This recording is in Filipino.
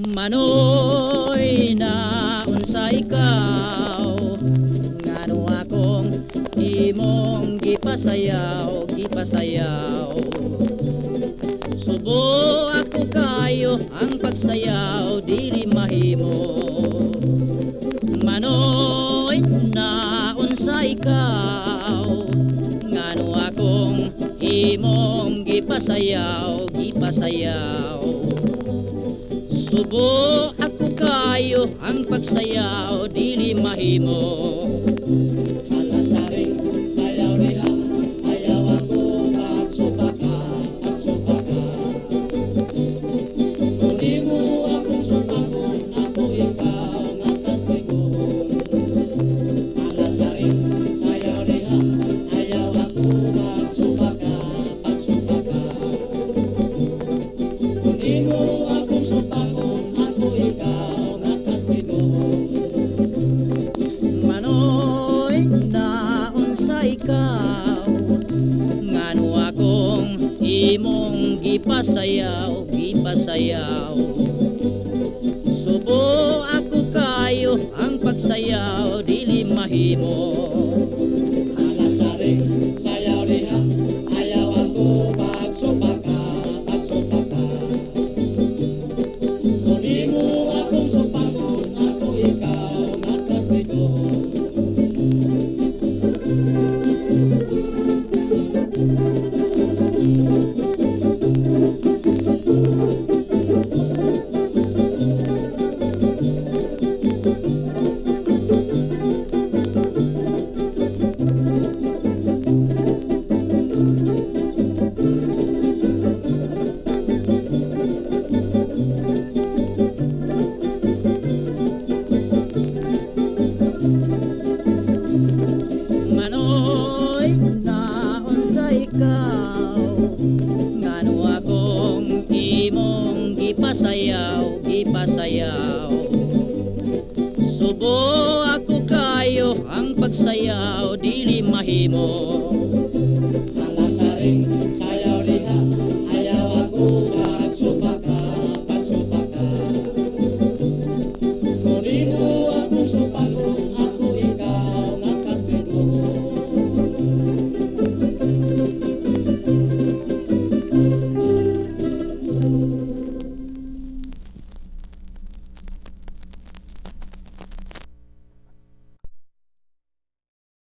Manoy na unsa ikaw, ngano akong imong gipasayaw, gipasayaw. Subo ako kayo ang pagsayaw, dili mahimo. Manoy na unsa ikaw, ngano akong imong gipasayaw, gipasayaw. Subo ako kayo ang pagsayaw, dili mahimo. Alansaring sayaw niya, ayaw ako magsupaka, magsupaka. Kung di mo akong supakon, ako ikaw nga kastikon. Alansaring sayaw niya, ayaw ako magsupaka, magsupaka. Kung di mo akong supakon, ako ikaw nga kastikon. Manoy na unsa ikaw, ngano akong imong gipasayaw, gipasayaw. Subo ako kayo ang pagsayaw, dili mahimo. Alansaring sayaw niya, ayaw ako magsupaka, magsupaka. Kung di mo akong supakon, ako ikaw nga kastikon. Manoy na unsa ikaw, ngano akong imong gipasayaw, gipasayaw. Subo ako kayo ang pagsayaw, dili mahimo.